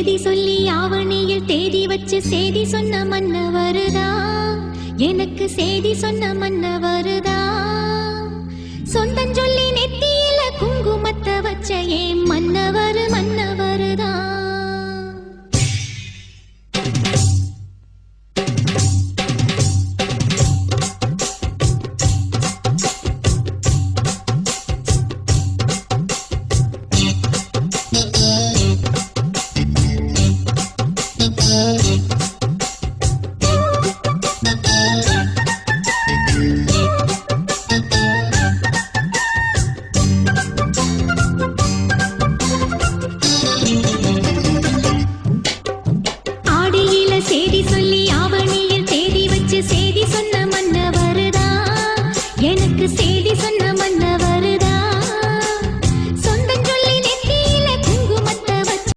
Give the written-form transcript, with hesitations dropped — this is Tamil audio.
சேதி சொல்லி ஆவணியில் தேதி வச்சு சேதி சொன்ன மன்னவருதா, எனக்கு சேதி சொன்ன மன்னவருதா. சொந்தம் சொல்லி நெத்தியில குங்குமத்தை வச்ச ஏன் மன்னவர் மன்னவர்